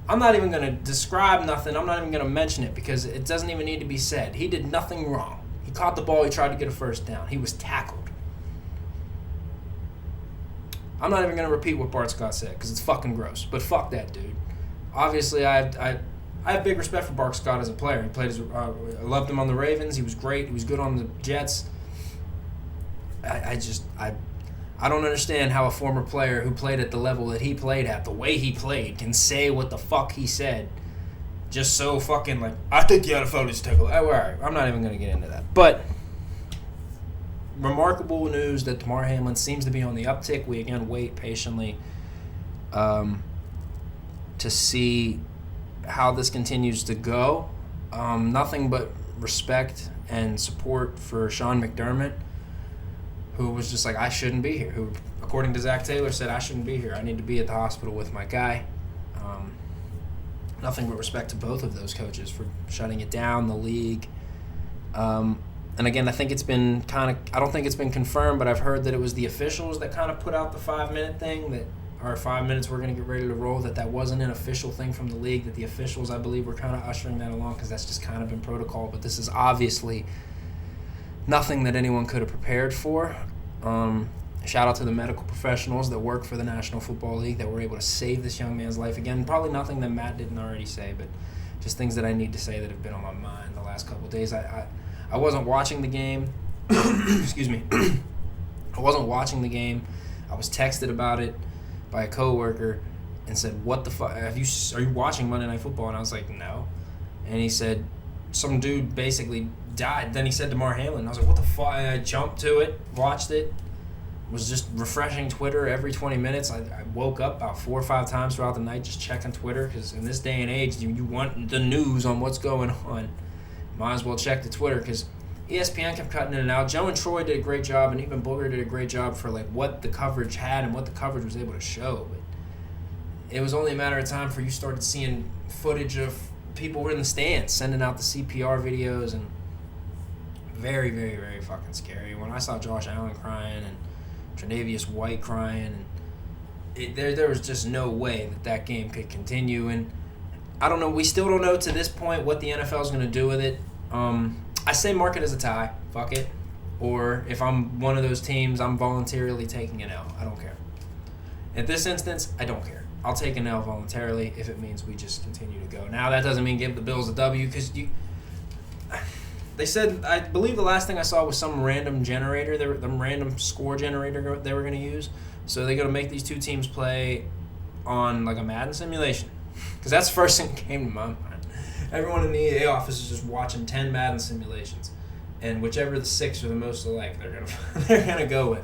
I'm not even going to describe nothing. I'm not even going to mention it because it doesn't even need to be said. He did nothing wrong. He caught the ball. He tried to get a first down. He was tackled. I'm not even going to repeat what Bart Scott said because it's fucking gross. But fuck that dude. Obviously, I have big respect for Bart Scott as a player. He played I loved him on the Ravens. He was great. He was good on the Jets. I don't understand how a former player who played at the level that he played at, the way he played, can say what the fuck he said. Just so fucking like, I think you had a photo tackle. All right, I'm not even going to get into that. But remarkable news that Damar Hamlin seems to be on the uptick. We again wait patiently to see how this continues to go. Nothing but respect and support for Sean McDermott, who was just like, I shouldn't be here. Who, according to Zach Taylor, said, I shouldn't be here. I need to be at the hospital with my guy. Nothing but respect to both of those coaches for shutting it down, the league. And again, I think it's been I don't think it's been confirmed, but I've heard that it was the officials that kind of put out the 5-minute thing, that, or 5 minutes, we're going to get ready to roll, that wasn't an official thing from the league, that the officials, I believe, were kind of ushering that along because that's just kind of been protocol. But this is obviously nothing that anyone could have prepared for. Shout out to the medical professionals that work for the National Football League that were able to save this young man's life. Again, probably nothing that Matt didn't already say, but just things that I need to say that have been on my mind the last couple of days. I wasn't watching the game. Excuse me. I wasn't watching the game. I was texted about it by a coworker and said, "What the fuck? Are you watching Monday Night Football?" And I was like, "No." And he said, "Some dude basically died." Then he said Damar Hamlin. And I was like, "What the fuck?" And I jumped to it, watched it. Was just refreshing Twitter every 20 minutes. I woke up about 4 or 5 times throughout the night just checking Twitter, because in this day and age, you want the news on what's going on. Might as well check the Twitter, because ESPN kept cutting in and out. Joe and Troy did a great job, and even Booger did a great job for like what the coverage had and what the coverage was able to show. But it was only a matter of time for you started seeing footage of people were in the stands sending out the CPR videos, and very, very, very fucking scary. When I saw Josh Allen crying and Tre'Davious White crying, and there was just no way that game could continue. And I don't know. We still don't know to this point what the NFL is going to do with it. I say mark it as a tie. Fuck it. Or if I'm one of those teams, I'm voluntarily taking an L. I don't care. At this instance, I don't care. I'll take an L voluntarily if it means we just continue to go. Now, that doesn't mean give the Bills a W, because they said, I believe the last thing I saw was some random generator, the random score generator they were going to use. So they're going to make these two teams play on like a Madden simulation, because that's the first thing that came to my mind. Everyone in the EA office is just watching 10 Madden simulations, and whichever the 6 are the most alike, they're gonna go with.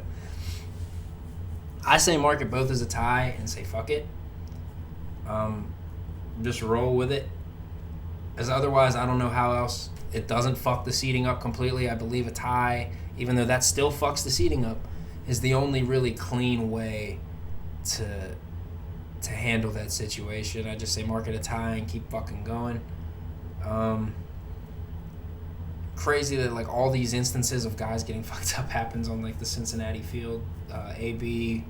I say mark it both as a tie and say fuck it. Just roll with it, as otherwise I don't know how else it doesn't fuck the seeding up completely. I believe a tie, even though that still fucks the seeding up, is the only really clean way to handle that situation. I just say mark it a tie and keep fucking going. Crazy that like all these instances of guys getting fucked up happens on like the Cincinnati field. AB,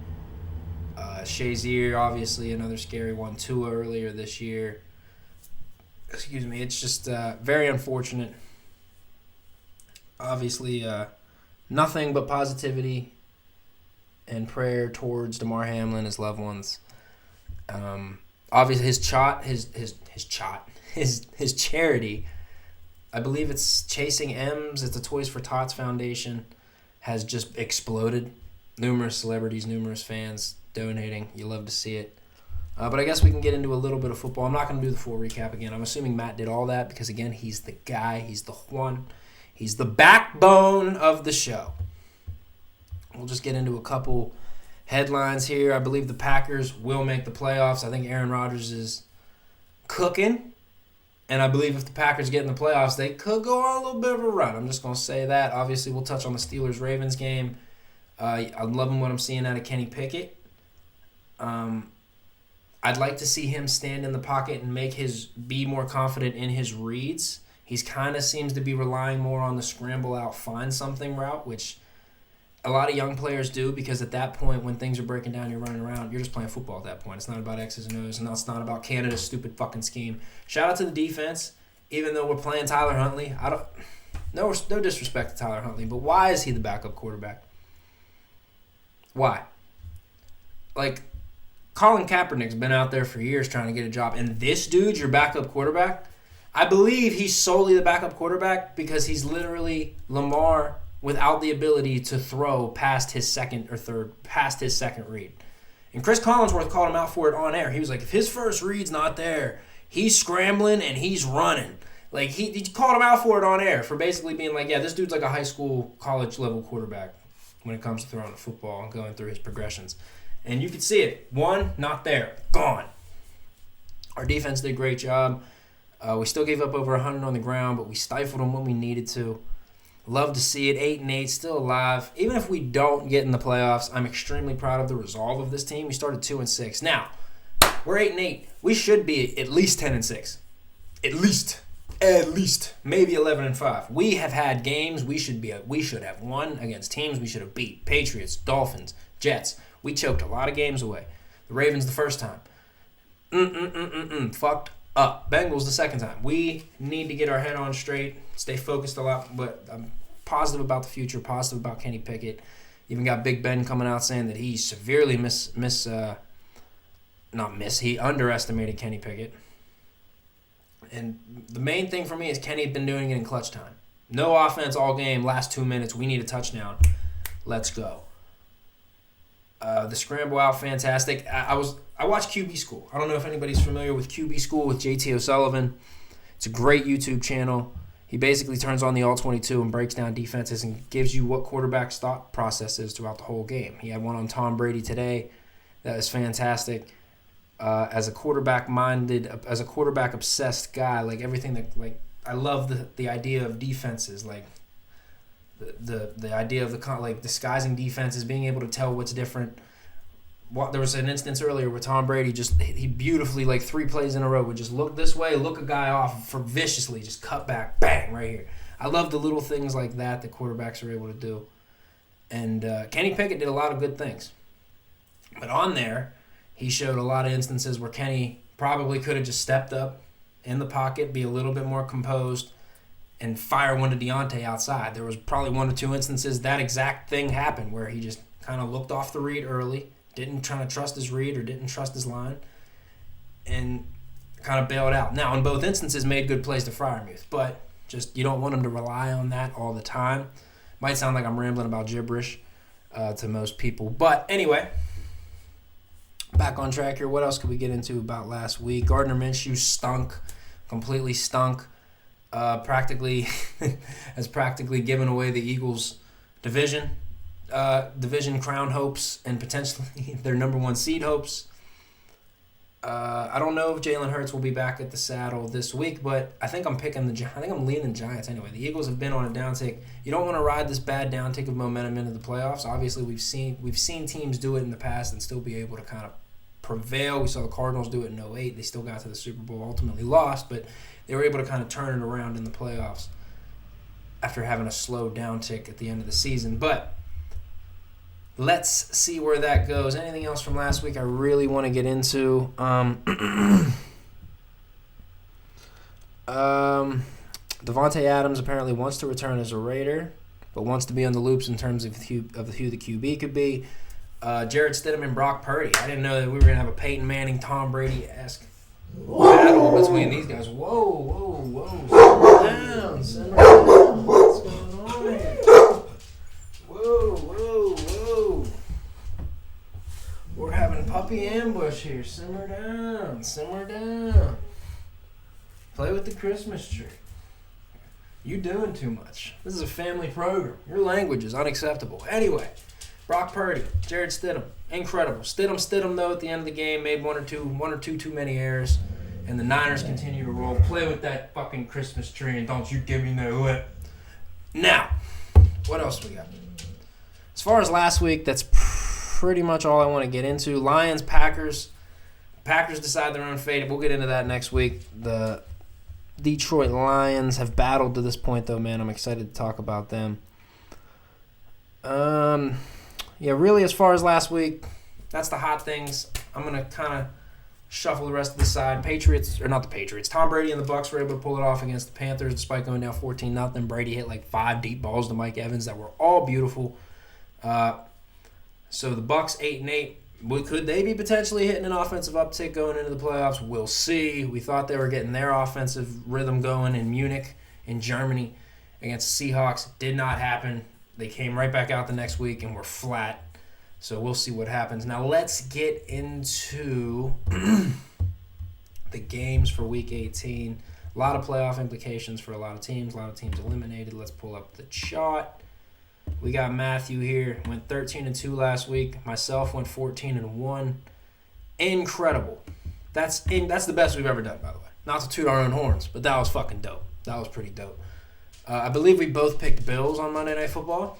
Shazier, obviously another scary one. Tua earlier this year. Excuse me. It's just very unfortunate. Obviously, Nothing but positivity and prayer towards Damar Hamlin, his loved ones. Obviously, his charity, I believe it's Chasing M's. It's a Toys for Tots Foundation, has just exploded. Numerous celebrities, numerous fans donating. You love to see it. But I guess we can get into a little bit of football. I'm not going to do the full recap again. I'm assuming Matt did all that because, again, he's the guy. He's the Juan. He's the backbone of the show. We'll just get into a couple headlines here. I believe the Packers will make the playoffs. I think Aaron Rodgers is cooking. And I believe if the Packers get in the playoffs, they could go on a little bit of a run. I'm just going to say that. Obviously, we'll touch on the Steelers-Ravens game. I'm loving what I'm seeing out of Kenny Pickett. I'd like to see him stand in the pocket and be more confident in his reads. He's kind of seems to be relying more on the scramble out, find something route, which a lot of young players do because at that point when things are breaking down, you're running around, you're just playing football at that point. It's not about X's and O's, and it's not about Canada's stupid fucking scheme. Shout out to the defense, even though we're playing Tyler Huntley. No disrespect to Tyler Huntley, but why is he the backup quarterback? Why? Like, Colin Kaepernick's been out there for years trying to get a job, and this dude's your backup quarterback? I believe he's solely the backup quarterback because he's literally Lamar without the ability to throw past his second read. And Chris Collinsworth called him out for it on air. He was like, if his first read's not there, he's scrambling and he's running. Like, he called him out for it on air for basically being like, yeah, this dude's like a high school, college-level quarterback when it comes to throwing the football and going through his progressions. And you could see it. One, not there. Gone. Our defense did a great job. We still gave up over 100 on the ground, but we stifled them when we needed to. Love to see it. 8-8, still alive. Even if we don't get in the playoffs, I'm extremely proud of the resolve of this team. We started 2-6. Now, we're 8-8. We should be at least 10-6. At least. Maybe 11-5. We have had games we should have won against teams we should have beat. Patriots, Dolphins, Jets. We choked a lot of games away. The Ravens the first time. Fucked up. Bengals the second time. We need to get our head on straight, stay focused a lot, but I'm positive about the future, positive about Kenny Pickett. Even got Big Ben coming out saying that he severely he underestimated Kenny Pickett. And the main thing for me is Kenny had been doing it in clutch time. No offense all game, last 2 minutes, we need a touchdown. Let's go. The scramble out, fantastic. I watched QB School. I don't know if anybody's familiar with QB School with JT O'Sullivan. It's a great YouTube channel. He basically turns on the All-22 and breaks down defenses and gives you what quarterback's thought process is throughout the whole game. He had one on Tom Brady today. That is fantastic. As a quarterback-obsessed guy, like everything that, like, I love the idea of defenses, like the idea of like disguising defenses, being able to tell what's different. There was an instance earlier where Tom Brady he beautifully, like 3 plays in a row, would just look this way, look a guy off for viciously, just cut back, bang, right here. I love the little things like that quarterbacks are able to do. And Kenny Pickett did a lot of good things. But on there, he showed a lot of instances where Kenny probably could have just stepped up in the pocket, be a little bit more composed, and fire one to Deontay outside. There was probably 1 or 2 instances that exact thing happened where he just kind of looked off the read early, didn't try to trust his read or didn't trust his line, and kind of bailed out. Now, in both instances, made good plays to Freiermuth, but just you don't want him to rely on that all the time. Might sound like I'm rambling about gibberish to most people. But anyway, back on track here. What else could we get into about last week? Gardner Minshew completely stunk. Practically given away the Eagles' division crown hopes and potentially their number 1 seed hopes. I don't know if Jalen Hurts will be back at the saddle this week, but I think I'm leaning Giants anyway. The Eagles have been on a downtick. You don't want to ride this bad downtick of momentum into the playoffs. Obviously, we've seen teams do it in the past and still be able to kind of prevail. We saw the Cardinals do it in 2008. They still got to the Super Bowl, ultimately lost, but they were able to kind of turn it around in the playoffs after having a slow downtick at the end of the season. But let's see where that goes. Anything else from last week I really want to get into? Devontae Adams apparently wants to return as a Raider. but wants to be on the loops in terms of who the QB could be. Jarrett Stidham and Brock Purdy. I didn't know that we were going to have a Peyton Manning, Tom Brady-esque battle between these guys. Whoa. Simmer down. What's going on here? Whoa. We're having puppy ambush here. Simmer down. Play with the Christmas tree. You doing too much. This is a family program. Your language is unacceptable. Anyway, Brock Purdy, Jarrett Stidham, incredible. Stidham though at the end of the game made one or two too many errors, and the Niners continue to roll. Play with that fucking Christmas tree and don't you give me no lip. Now, what else we got? As far as last week, that's pretty much all I want to get into. Lions, Packers. Packers decide their own fate. We'll get into that next week. The Detroit Lions have battled to this point, though, man. I'm excited to talk about them. Yeah, really, as far as last week, that's the hot things. I'm going to kind of shuffle the rest of the side. Tom Brady and the Bucs were able to pull it off against the Panthers despite going down 14-0. Brady hit like 5 deep balls to Mike Evans that were all beautiful. So the Bucs 8-8. Could they be potentially hitting an offensive uptick going into the playoffs? We'll see. We thought they were getting their offensive rhythm going in Munich, in Germany, against the Seahawks. Did not happen. They came right back out the next week and were flat. So we'll see what happens. Now let's get into the games for Week 18. A lot of playoff implications for a lot of teams. A lot of teams eliminated. Let's pull up the chart. We got Matthew here. Went 13-2 last week. Myself went 14-1. Incredible. That's the best we've ever done, by the way. Not to toot our own horns, but that was fucking dope. That was pretty dope. I believe we both picked Bills on Monday Night Football.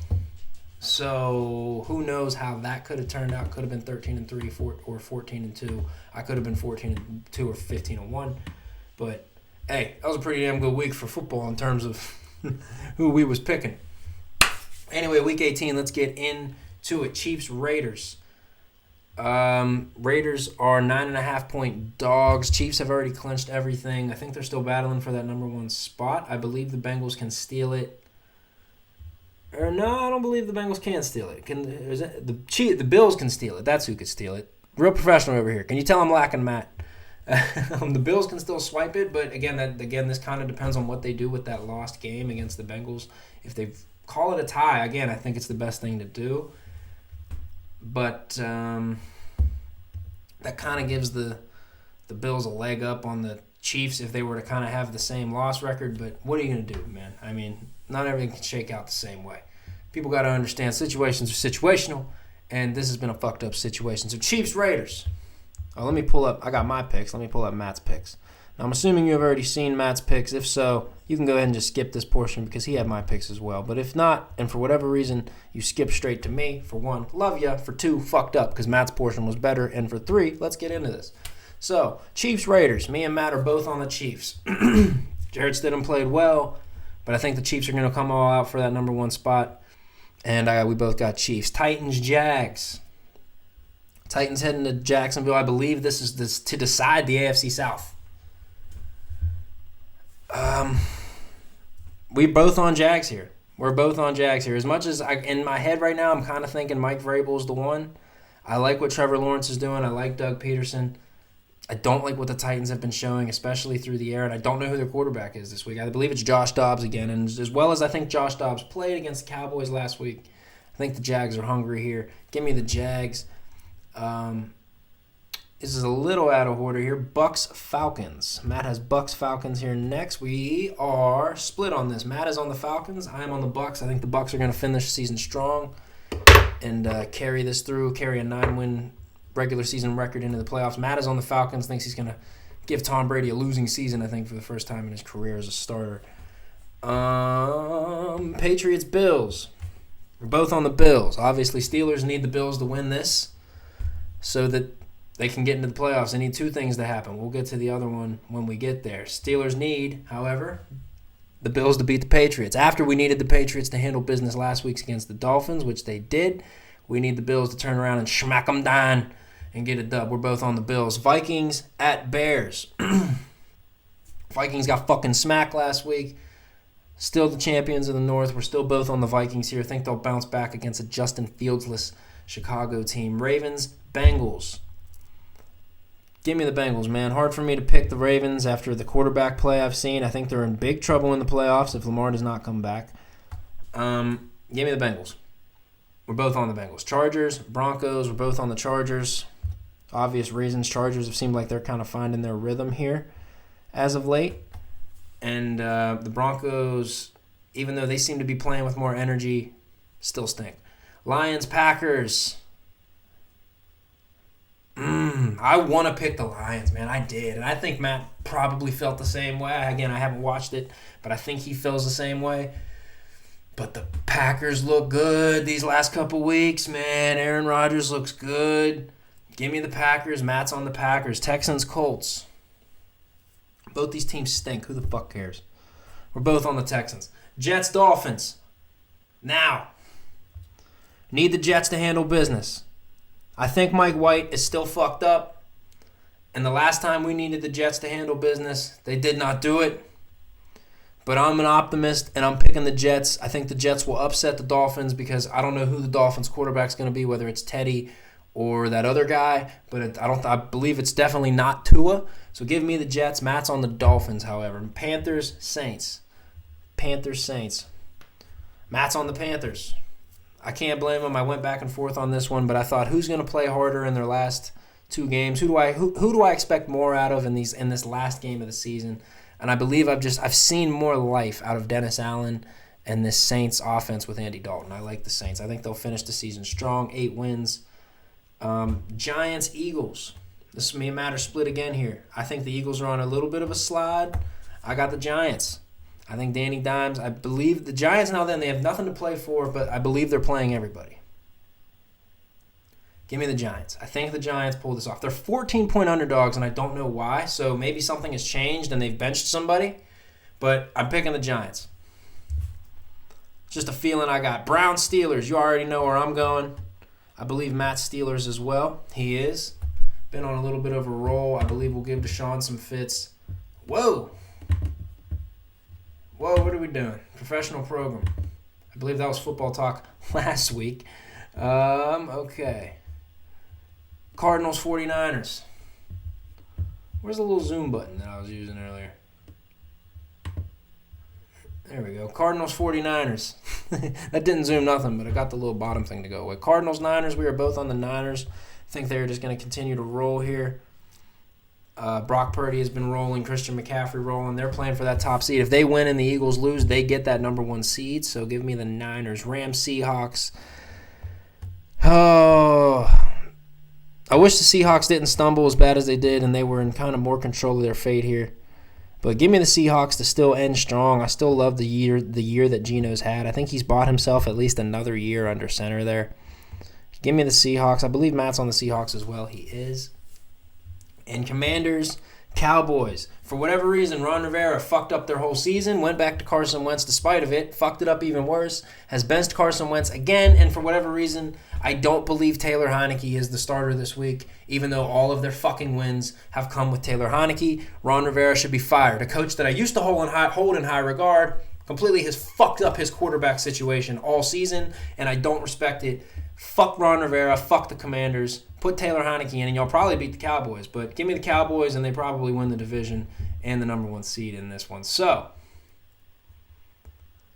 So who knows how that could have turned out. Could have been 13-3 or 14-2. I could have been 14-2 or 15-1. But, hey, that was a pretty damn good week for football in terms of who we was picking. Anyway, Week 18, let's get into it. Chiefs, Raiders. Raiders are 9.5-point dogs. Chiefs have already clinched everything. I think they're still battling for that number 1 spot. I believe the Bengals can steal it. Or no, I don't believe the Bengals can steal it. The Bills can steal it. That's who could steal it. Real professional over here. Can you tell I'm lacking Matt? The Bills can still swipe it, but again, this kind of depends on what they do with that lost game against the Bengals. If they call it a tie, again, I think it's the best thing to do. But that kind of gives the Bills a leg up on the Chiefs if they were to kind of have the same loss record. But what are you going to do, man? I mean, not everything can shake out the same way. People got to understand situations are situational, and this has been a fucked up situation. So Chiefs, Raiders. Let me pull up. I got my picks. Let me pull up Matt's picks. Now, I'm assuming you have already seen Matt's picks. If so, you can go ahead and just skip this portion because he had my picks as well. But if not, and for whatever reason, you skip straight to me, for 1, love ya. For 2, fucked up because Matt's portion was better. And for 3, let's get into this. So, Chiefs, Raiders. Me and Matt are both on the Chiefs. Jarrett Stidham played well, but I think the Chiefs are going to come all out for that number 1 spot. And we both got Chiefs. Titans, Jags. Titans heading to Jacksonville. I believe this is to decide the AFC South. We're both on Jags here. As much as in my head right now, I'm kind of thinking Mike Vrabel's the one. I like what Trevor Lawrence is doing. I like Doug Peterson. I don't like what the Titans have been showing, especially through the air, and I don't know who their quarterback is this week. I believe it's Josh Dobbs again, and as well as I think Josh Dobbs played against the Cowboys last week, I think the Jags are hungry here. Give me the Jags. This is a little out of order here. Bucks, Falcons. Matt has Bucks, Falcons here next. We are split on this. Matt is on the Falcons. I am on the Bucks. I think the Bucks are going to finish the season strong and carry this through, carry a 9-win regular season record into the playoffs. Matt is on the Falcons. Thinks he's going to give Tom Brady a losing season, I think, for the first time in his career as a starter. Patriots, Bills. We're both on the Bills. Obviously, Steelers need the Bills to win this so that they can get into the playoffs. They need 2 things to happen. We'll get to the other one when we get there. Steelers need, however, the Bills to beat the Patriots. After we needed the Patriots to handle business last week against the Dolphins, which they did, we need the Bills to turn around and smack them down and get a dub. We're both on the Bills. Vikings at Bears. Vikings got fucking smacked last week. Still the champions of the North. We're still both on the Vikings here. I think they'll bounce back against a Justin Fields-less Chicago team. Ravens, Bengals. Give me the Bengals, man. Hard for me to pick the Ravens after the quarterback play I've seen. I think they're in big trouble in the playoffs if Lamar does not come back. Give me the Bengals. We're both on the Bengals. Chargers, Broncos, we're both on the Chargers. Obvious reasons. Chargers have seemed like they're kind of finding their rhythm here as of late. And the Broncos, even though they seem to be playing with more energy, still stink. Lions, Packers. I want to pick the Lions, man. I did. And I think Matt probably felt the same way. Again, I haven't watched it, but I think he feels the same way. But the Packers look good these last couple weeks, man. Aaron Rodgers looks good. Give me the Packers. Matt's on the Packers. Texans, Colts. Both these teams stink. Who the fuck cares? We're both on the Texans. Jets, Dolphins. Now, need the Jets to handle business. I think Mike White is still fucked up. And the last time we needed the Jets to handle business, they did not do it. But I'm an optimist, and I'm picking the Jets. I think the Jets will upset the Dolphins because I don't know who the Dolphins quarterback's going to be, whether it's Teddy or that other guy. But I believe it's definitely not Tua. So give me the Jets. Matt's on the Dolphins, however. Panthers, Saints. Panthers, Saints. Matt's on the Panthers. I can't blame him. I went back and forth on this one, but I thought, who's going to play harder in their last two games? Who do I expect more out of in this last game of the season? And I believe I've seen more life out of Dennis Allen and this Saints offense with Andy Dalton. I like the Saints. I think they'll finish the season strong, 8 wins. Giants, Eagles. This is me and Matt are split again here. I think the Eagles are on a little bit of a slide. I got the Giants. I think Danny Dimes, I believe the Giants now then, they have nothing to play for, but I believe they're playing everybody. Give me the Giants. I think the Giants pull this off. They're 14-point underdogs, and I don't know why, so maybe something has changed and they've benched somebody, but I'm picking the Giants. Just a feeling I got. Browns, Steelers. You already know where I'm going. I believe Matt's Steelers as well. He is. Been on a little bit of a roll. I believe we'll give Deshaun some fits. Whoa, what are we doing? Professional program. I believe that was football talk last week. Okay. Cardinals, 49ers. Where's the little zoom button that I was using earlier? There we go. Cardinals, 49ers. That didn't zoom nothing, but I got the little bottom thing to go away. Cardinals, Niners. We are both on the Niners. I think they're just going to continue to roll here. Brock Purdy has been rolling. Christian McCaffrey rolling. They're playing for that top seed. If they win and the Eagles lose, they get that number 1 seed. So give me the Niners. Rams, Seahawks. Oh, I wish the Seahawks didn't stumble as bad as they did and they were in kind of more control of their fate here. But give me the Seahawks to still end strong. I still love the year that Geno's had. I think he's bought himself at least another year under center there. Give me the Seahawks. I believe Matt's on the Seahawks as well. He is. And Commanders, Cowboys. For whatever reason, Ron Rivera fucked up their whole season, went back to Carson Wentz despite of it, fucked it up even worse, has benched Carson Wentz again, and for whatever reason, I don't believe Taylor Heineke is the starter this week, even though all of their fucking wins have come with Taylor Heineke. Ron Rivera should be fired. A coach that I used to hold in high regard completely has fucked up his quarterback situation all season, and I don't respect it. Fuck Ron Rivera, fuck the Commanders. Put Taylor Heineke in, and you'll probably beat the Cowboys. But give me the Cowboys, and they probably win the division and the number 1 seed in this one. So,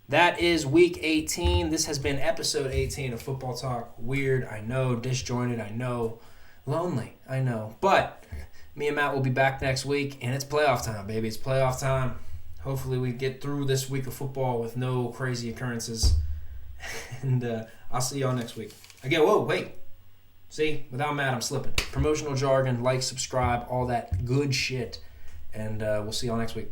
that is Week 18. This has been Episode 18 of Football Talk. Weird, I know. Disjointed, I know. Lonely, I know. But me and Matt will be back next week, and it's playoff time, baby. It's playoff time. Hopefully we get through this week of football with no crazy occurrences. And I'll see y'all next week. Again, whoa, wait. See, without Matt, I'm slipping. Promotional jargon, like, subscribe, all that good shit. And we'll see y'all next week.